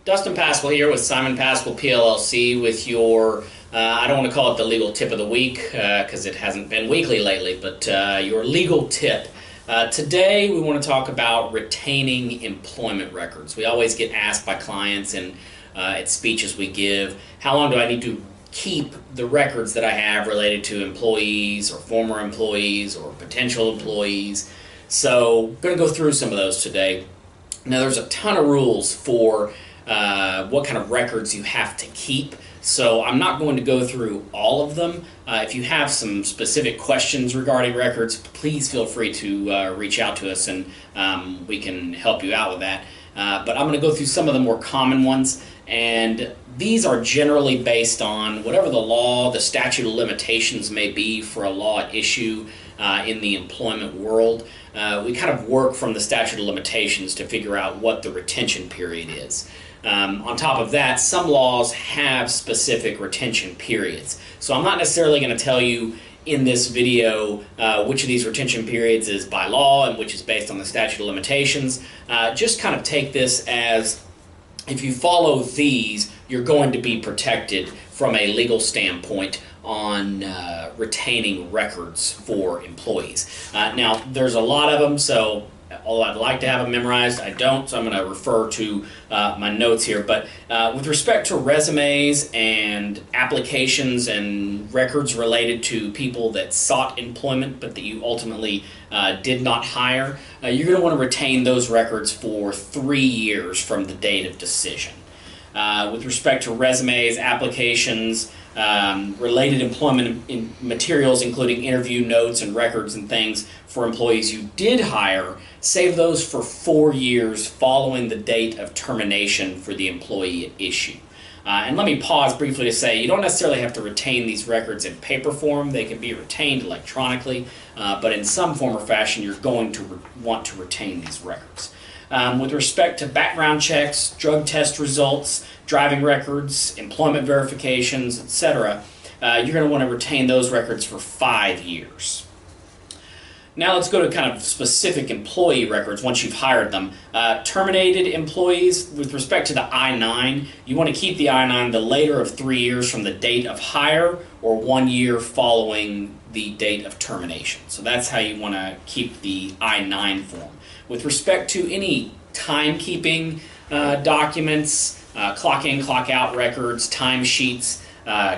Dustin Paschal here with Simon Paschal PLLC with your, I don't want to call it the legal tip of the week because it hasn't been weekly lately, but your legal tip. Today we want to talk about retaining employment records. We always get asked by clients and at speeches we give, how long do I need to keep the records that I have related to employees or former employees or potential employees. So I'm going to go through some of those today. Now there's a ton of rules for what kind of records you have to keep. So I'm not going to go through all of them. If you have some specific questions regarding records, please feel free to reach out to us and we can help you out with that. But I'm going to go through some of the more common ones, and these are generally based on whatever the law, the statute of limitations may be for a law at issue in the employment world. We kind of work from the statute of limitations to figure out what the retention period is. On top of that, some laws have specific retention periods. So I'm not necessarily going to tell you in this video which of these retention periods is by law and which is based on the statute of limitations. Just kind of take this as if you follow these, you're going to be protected from a legal standpoint on retaining records for employees. Now, there's a lot of them, so although I'd like to have them memorized, I don't, so I'm going to refer to my notes here. But with respect to resumes and applications and records related to people that sought employment but that you ultimately did not hire, you're going to want to retain those records for 3 years from the date of decision. With respect to resumes, applications, related employment materials, including interview notes and records and things for employees you did hire, save those for 4 years following the date of termination for the employee at issue. And let me pause briefly to say you don't necessarily have to retain these records in paper form. They can be retained electronically, but in some form or fashion you're going to want to retain these records. With respect to background checks, drug test results, driving records, employment verifications, etc., you're going to want to retain those records for 5 years. Now let's go to kind of specific employee records once you've hired them. Terminated employees, with respect to the I-9, you want to keep the I-9 the later of 3 years from the date of hire or 1 year following the date of termination. So that's how you want to keep the I-9 form. With respect to any timekeeping documents, clock in, clock out records, timesheets,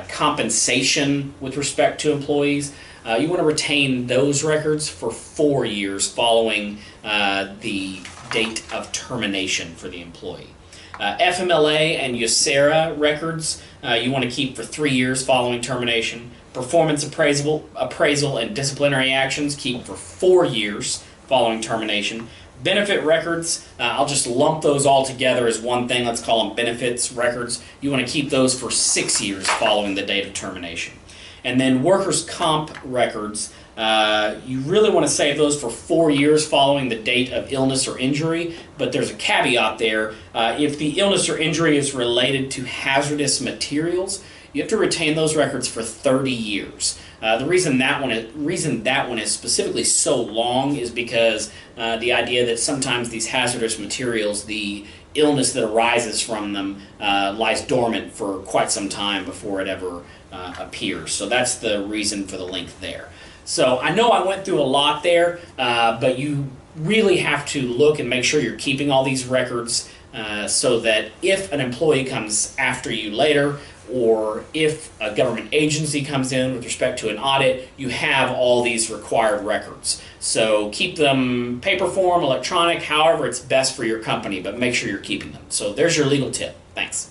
compensation with respect to employees, you want to retain those records for 4 years following the date of termination for the employee. FMLA and USERRA records you want to keep for 3 years following termination. Performance appraisal and disciplinary actions keep for 4 years following termination. Benefit records, I'll just lump those all together as one thing. Let's call them benefits records. You want to keep those for 6 years following the date of termination. And then workers' comp records, you really want to save those for 4 years following the date of illness or injury, but there's a caveat there. If the illness or injury is related to hazardous materials, you have to retain those records for 30 years. The reason that one is specifically so long is because the idea that sometimes these hazardous materials, the illness that arises from them, lies dormant for quite some time before it ever appears. So that's the reason for the length there. So I know I went through a lot there, but you really have to look and make sure you're keeping all these records so that if an employee comes after you later, or if a government agency comes in with respect to an audit, you have all these required records. So keep them paper form, electronic, however it's best for your company, but make sure you're keeping them. So there's your legal tip. Thanks.